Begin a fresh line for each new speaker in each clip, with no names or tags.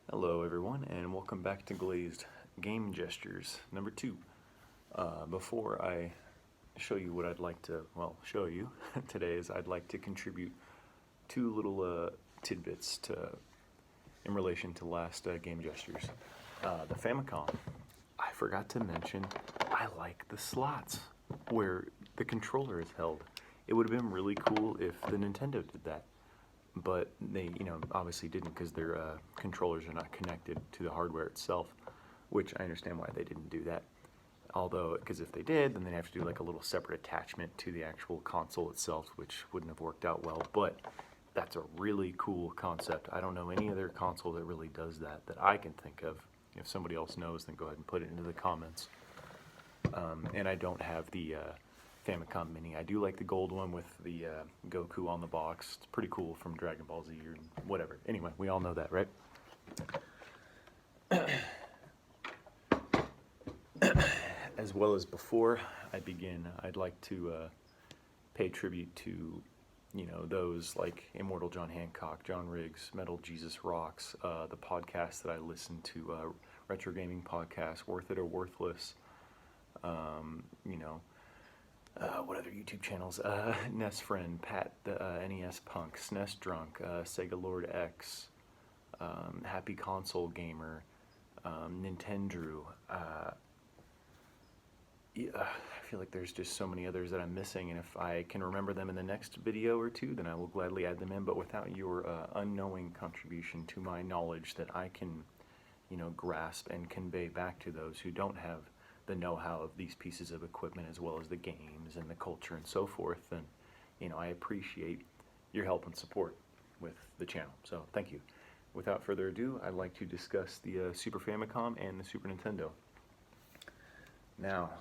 Hello everyone and welcome back to Glazed Game Gestures number 2. Before I show you what I'd like to, show you today is I'd like to contribute two little tidbits in relation to last Game Gestures. The Famicom, I forgot to mention, I like the slots where the controller is held. It would have been really cool if the Nintendo did that. But they, obviously didn't because their controllers are not connected to the hardware itself, which I understand why they didn't do that. Although, because if they did, then they'd have to do like a little separate attachment to the actual console itself, which wouldn't have worked out well. But that's a really cool concept. I don't know any other console that really does that I can think of. If somebody else knows, then go ahead and put it into the comments. And I don't have the Famicom Mini. I do like the gold one with the Goku on the box. It's pretty cool from Dragon Ball Z or whatever. Anyway, we all know that, right? As well as before I begin, I'd like to pay tribute to, those like Immortal John Hancock, John Riggs, Metal Jesus Rocks, the podcasts that I listen to, Retro Gaming Podcast, Worth It or Worthless, what other YouTube channels? NES Friend, Pat the NES Punk, SNES Drunk, Sega Lord X, Happy Console Gamer, Nintendo. Yeah, I feel like there's just so many others that I'm missing, and if I can remember them in the next video or two, then I will gladly add them in. But without your unknowing contribution to my knowledge that I can, grasp and convey back to those who don't have the know-how of these pieces of equipment as well as the games and the culture and so forth, then I appreciate your help and support with the channel. So thank you. Without further ado, I'd like to discuss the Super Famicom and the Super Nintendo. Now,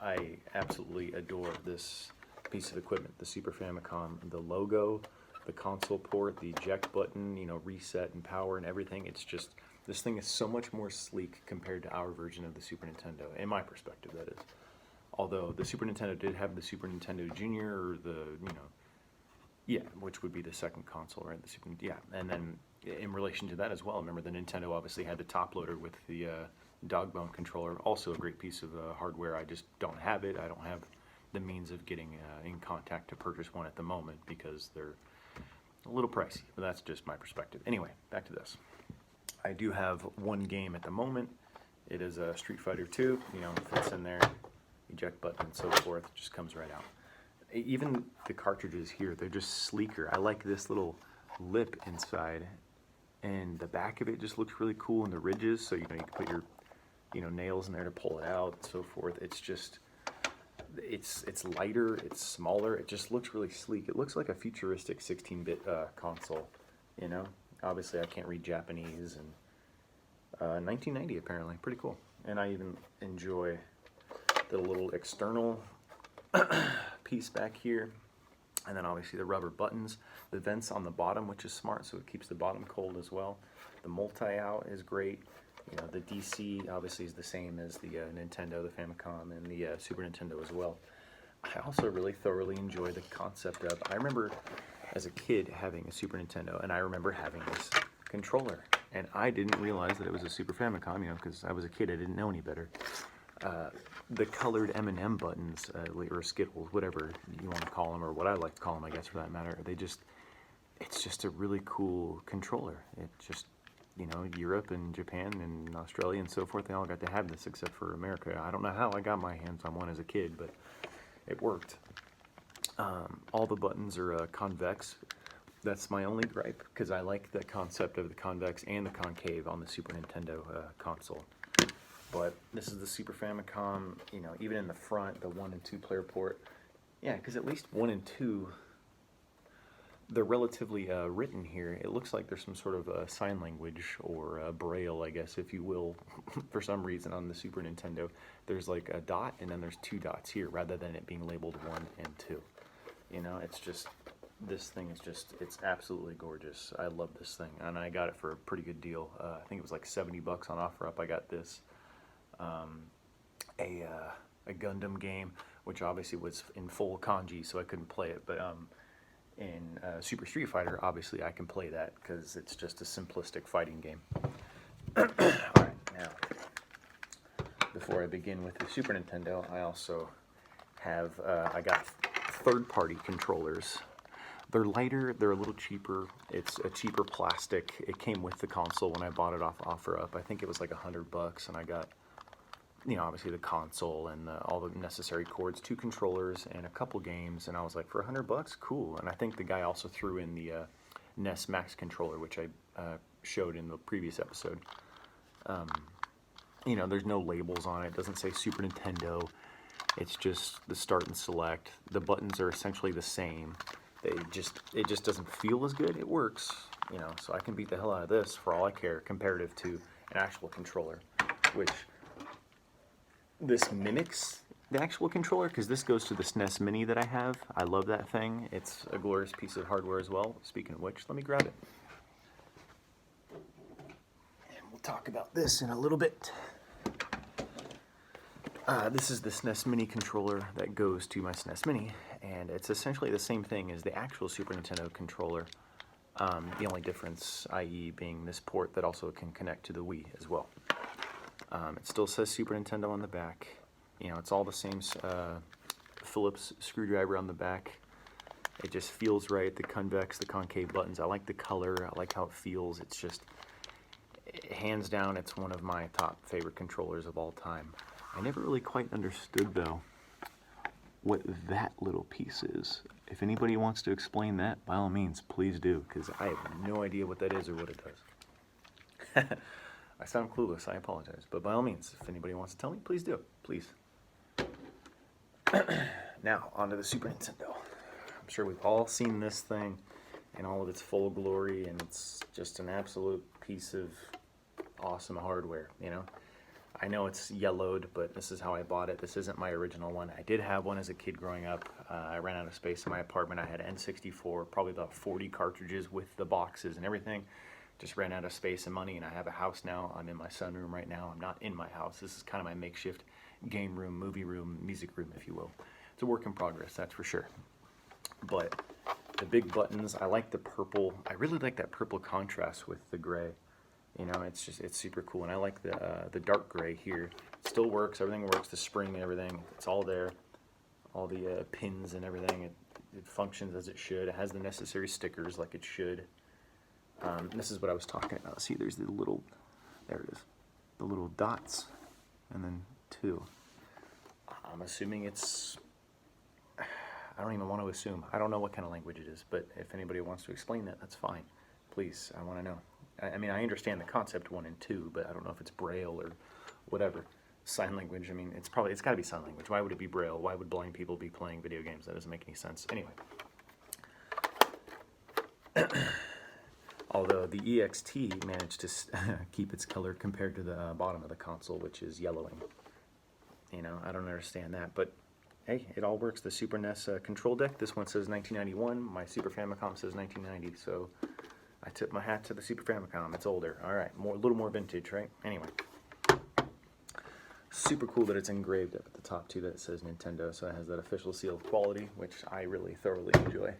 I absolutely adore this piece of equipment, the Super Famicom. The logo, the console port, the eject button, reset and power and everything. It's just, this thing is so much more sleek compared to our version of the Super Nintendo, in my perspective, that is. Although the Super Nintendo did have the Super Nintendo Junior, or which would be the second console, right? And then in relation to that as well, remember the Nintendo obviously had the top loader with the Dogbone controller, also a great piece of hardware. I just don't have it. I don't have the means of getting in contact to purchase one at the moment because they're a little pricey, but that's just my perspective. Anyway, back to this. I do have one game at the moment. It is a Street Fighter 2, fits in there, eject button and so forth, it just comes right out. Even the cartridges here, they're just sleeker. I like this little lip inside, and the back of it just looks really cool, and the ridges, so you can put your nails in there to pull it out and so forth. It's just, it's lighter, it's smaller, it just looks really sleek. It looks like a futuristic 16-bit console, Obviously, I can't read Japanese, and 1990 apparently, pretty cool. And I even enjoy the little external piece back here, and then obviously the rubber buttons, the vents on the bottom, which is smart, so it keeps the bottom cold as well. The multi-out is great. The DC obviously is the same as the Nintendo, the Famicom, and the Super Nintendo as well. I also really thoroughly enjoy the concept of, I remember as a kid having a Super Nintendo, and I remember having this controller, and I didn't realize that it was a Super Famicom, because I was a kid, I didn't know any better. The colored M&M buttons, or Skittles, whatever you want to call them, or what I like to call them, I guess, for that matter, it's just a really cool controller. It just, Europe and Japan and Australia and so forth, they all got to have this except for America. I don't know how I got my hands on one as a kid, but it worked. All the buttons are convex. That's my only gripe, because I like the concept of the convex and the concave on the Super Nintendo console. But this is the Super Famicom, even in the front, the 1 and 2 player port. Yeah, because at least 1 and 2, they're relatively written here. It looks like there's some sort of sign language or braille, I guess, if you will, for some reason on the Super Nintendo. There's like a dot, and then there's 2 dots here, rather than it being labeled 1 and 2. It's just, this thing is just, it's absolutely gorgeous. I love this thing, and I got it for a pretty good deal. I think it was like $70 on OfferUp. I got this. A Gundam game, which obviously was in full kanji, so I couldn't play it, but in Super Street Fighter, obviously I can play that because it's just a simplistic fighting game. Alright, now, before I begin with the Super Nintendo, I also have, I got third-party controllers. They're lighter, they're a little cheaper, it's a cheaper plastic. It came with the console when I bought it off OfferUp. I think it was like $100, and I got, obviously the console and all the necessary cords, 2 controllers, and a couple games, and I was like, for $100, cool. And I think the guy also threw in the NES Max controller, which I showed in the previous episode. There's no labels on it. It doesn't say Super Nintendo. It's just the start and select. The buttons are essentially the same. It just doesn't feel as good. It works, so I can beat the hell out of this for all I care, comparative to an actual controller, which this mimics the actual controller, because this goes to the SNES Mini that I have. I love that thing. It's a glorious piece of hardware as well. Speaking of which, let me grab it. And we'll talk about this in a little bit. This is the SNES Mini controller that goes to my SNES Mini, and it's essentially the same thing as the actual Super Nintendo controller. The only difference, i.e. being this port that also can connect to the Wii as well. It still says Super Nintendo on the back. It's all the same Phillips screwdriver on the back. It just feels right. The convex, the concave buttons. I like the color. I like how it feels. It's just, hands down, it's one of my top favorite controllers of all time. I never really quite understood, though, what that little piece is. If anybody wants to explain that, by all means, please do, because I have no idea what that is or what it does. I sound clueless, I apologize. But by all means, if anybody wants to tell me, please do. Please. Now, onto the Super Nintendo. I'm sure we've all seen this thing in all of its full glory, and it's just an absolute piece of awesome hardware, I know it's yellowed, but this is how I bought it. This isn't my original one. I did have one as a kid growing up. I ran out of space in my apartment. I had N64, probably about 40 cartridges with the boxes and everything. Just ran out of space and money, and I have a house now. I'm in my sunroom right now. I'm not in my house. This is kind of my makeshift game room, movie room, music room, if you will. It's a work in progress, that's for sure. But the big buttons, I like the purple. I really like that purple contrast with the gray. It's super cool, and I like the dark gray here. It still works, everything works, the spring and everything, it's all there. All the pins and everything, it functions as it should. It has the necessary stickers like it should. This is what I was talking about. See, there's the little, there it is, the little dots, and then 2. I'm assuming it's, I don't even want to assume. I don't know what kind of language it is, but if anybody wants to explain that, that's fine. Please, I want to know. I mean, I understand the concept 1 and 2, but I don't know if it's Braille or whatever. Sign language, I mean, it's got to be sign language. Why would it be Braille? Why would blind people be playing video games? That doesn't make any sense. Anyway. Although the EXT managed to keep its color compared to the bottom of the console, which is yellowing. I don't understand that, but hey, it all works. The Super NES control deck, this one says 1991. My Super Famicom says 1990, so I tip my hat to the Super Famicom. It's older. All right, a little more vintage, right? Anyway. Super cool that it's engraved up at the top, too, that it says Nintendo, so it has that official seal of quality, which I really thoroughly enjoy.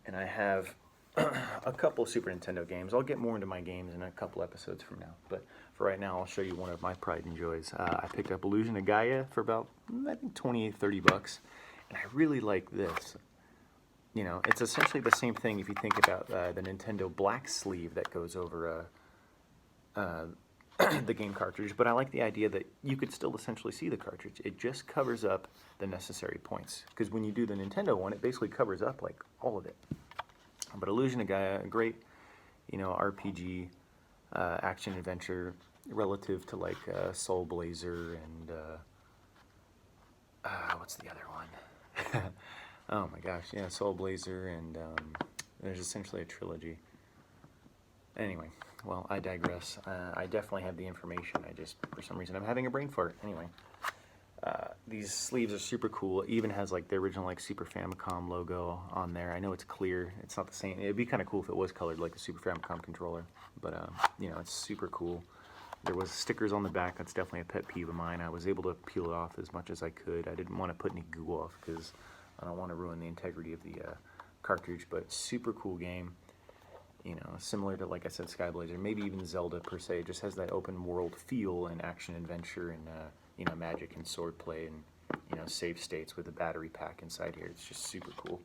And I have a couple Super Nintendo games. I'll get more into my games in a couple episodes from now, but for right now, I'll show you one of my pride and joys. I picked up Illusion of Gaia for about, I think, $28-30, and I really like this. It's essentially the same thing if you think about the Nintendo black sleeve that goes over the game cartridge, but I like the idea that you could still essentially see the cartridge. It just covers up the necessary points, because when you do the Nintendo one, it basically covers up like all of it. But Illusion of Gaia, a great, RPG, action adventure relative to like Soul Blazer and what's the other one? Oh my gosh, yeah, Soul Blazer, and there's essentially a trilogy. Anyway, well, I digress. I definitely have the information. I just, for some reason, I'm having a brain fart. Anyway, these sleeves are super cool. It even has like the original like Super Famicom logo on there. I know it's clear. It's not the same. It'd be kind of cool if it was colored like the Super Famicom controller. But, it's super cool. There was stickers on the back. That's definitely a pet peeve of mine. I was able to peel it off as much as I could. I didn't want to put any goo off because I don't want to ruin the integrity of cartridge, but super cool game. You know, similar to, like I said, Skyblazer, maybe even Zelda per se. It just has that open world feel and action adventure and you know, magic and swordplay and, you know, save states with a battery pack inside here. It's just super cool.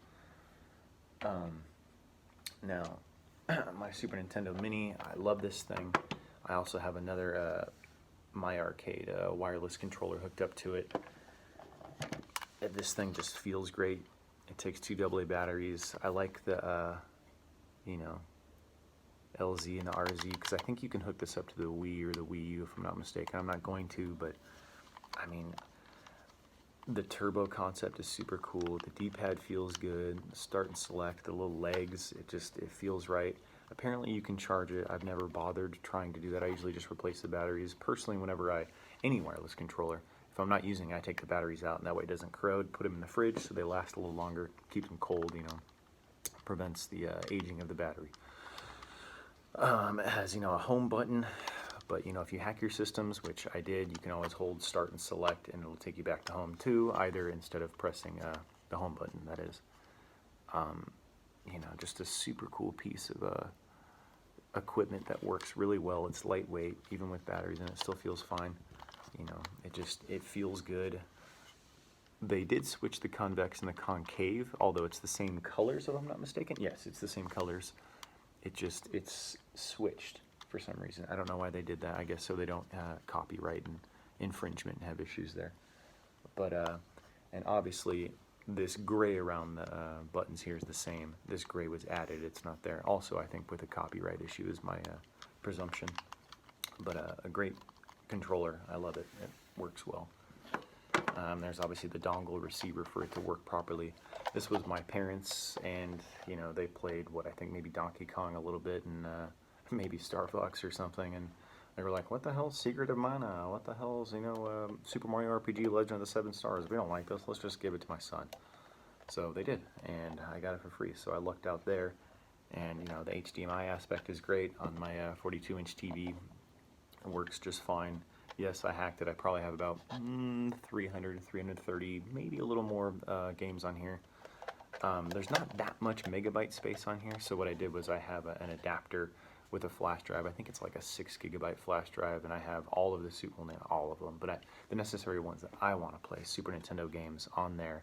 Now, my Super Nintendo Mini, I love this thing. I also have another My Arcade wireless controller hooked up to it. This thing just feels great. It takes 2 AA batteries. I like the, you know, LZ and the RZ, because I think you can hook this up to the Wii or the Wii U if I'm not mistaken. I'm not going to, but I mean, the turbo concept is super cool. The D-pad feels good. Start and select, the little legs, it feels right. Apparently you can charge it. I've never bothered trying to do that. I usually just replace the batteries. Personally, whenever any wireless controller, if I'm not using it, I take the batteries out, and that way it doesn't corrode. Put them in the fridge so they last a little longer. Keep them cold, you know, prevents the aging of the battery. It has, you know, a home button, but, you know, if you hack your systems, which I did, you can always hold start and select, and it'll take you back to home too, either instead of pressing the home button, that is. You know, just a super cool piece of equipment that works really well. It's lightweight, even with batteries, and it still feels fine. You know, it feels good. They did switch the convex and the concave, although it's the same colors, if I'm not mistaken. Yes, it's the same colors. It's switched for some reason. I don't know why they did that. I guess so they don't copyright and infringement and have issues there. But, and obviously this gray around the buttons here is the same. This gray was added, it's not there. Also, I think with a copyright issue is my presumption. But a great controller, I love it. It works well. There's obviously the dongle receiver for it to work properly. This was my parents, and you know, they played what I think maybe Donkey Kong a little bit, and maybe Star Fox or something, and they were like, "What the hell's Secret of Mana? What the hell's, you know, Super Mario RPG Legend of the Seven Stars? We don't like this. Let's just give it to my son." So they did, and I got it for free. So I lucked out there, and you know, the HDMI aspect is great on my 42-inch TV. It works just fine. Yes, I hacked it. I probably have about 300, 330, maybe a little more games on here. There's not that much megabyte space on here, so what I did was I have an adapter with a flash drive. I think it's like a 6 gigabyte flash drive, and I have all of the well, not all of them, but the necessary ones that I want to play, Super Nintendo games, on there,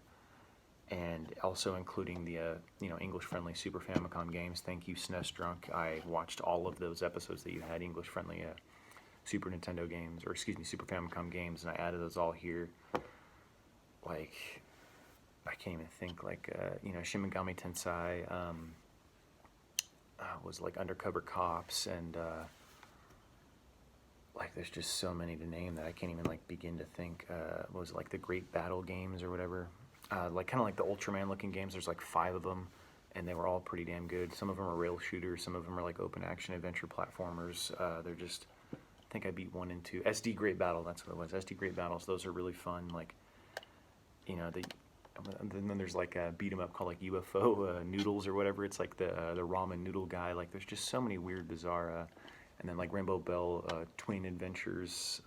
and also including the you know, English-friendly Super Famicom games. Thank you, SNES Drunk. I watched all of those episodes that you had English-friendly Super Nintendo games, or excuse me, Super Famicom games, and I added those all here. Like, I can't even think, like, you know, Shin Megami Tensei, was like Undercover Cops, and, like, there's just so many to name that I can't even, like, begin to think. What was it, like the Great Battle games or whatever? Like, kind of like the Ultraman-looking games. There's like 5 of them, and they were all pretty damn good. Some of them are rail shooters, some of them are like open action adventure platformers. They're just, I think I beat 1 and 2. SD Great Battle, that's what it was. SD Great Battles, those are really fun. Like, you know, and then there's like a beat 'em up called like UFO Noodles or whatever. It's like the ramen noodle guy. Like, there's just so many weird, bizarre, and then like Rainbow Bell Twin Adventures,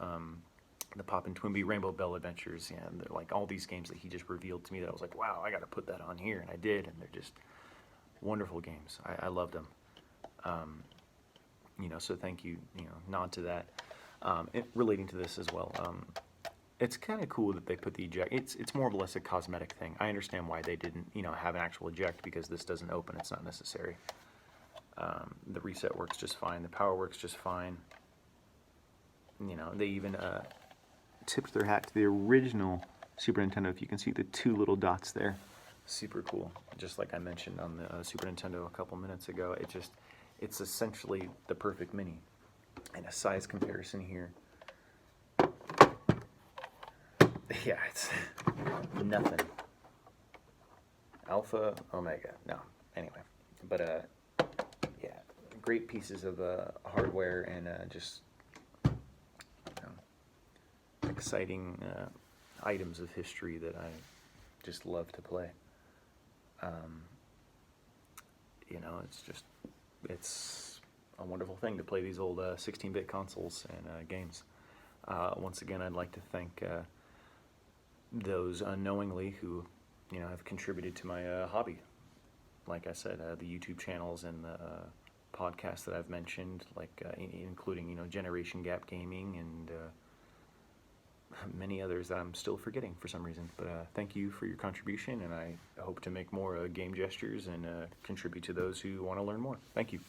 the Pop and Twinbee Rainbow Bell Adventures. Yeah, and like all these games that he just revealed to me that I was like, wow, I got to put that on here, and I did, and they're just wonderful games. I loved them. You know, so thank you. You know, nod to that. Relating to this as well. It's kind of cool that they put the eject. It's more or less a cosmetic thing. I understand why they didn't, you know, have an actual eject, because this doesn't open. It's not necessary. The reset works just fine. The power works just fine. You know, they even tipped their hat to the original Super Nintendo. If you can see the 2 little dots there, super cool. Just like I mentioned on the Super Nintendo a couple minutes ago, it's essentially the perfect mini. And a size comparison here. Yeah, it's nothing. Alpha, Omega, no. Anyway, but yeah, great pieces of hardware, and just exciting items of history that I just love to play. You know, it's a wonderful thing to play these old 16-bit consoles and games. Once again, I'd like to thank those unknowingly who, you know, have contributed to my hobby. like I said, the YouTube channels and the podcasts that I've mentioned, like including, Generation Gap Gaming and many others that I'm still forgetting for some reason. But thank you for your contribution, and I hope to make more game gestures and contribute to those who want to learn more. Thank you.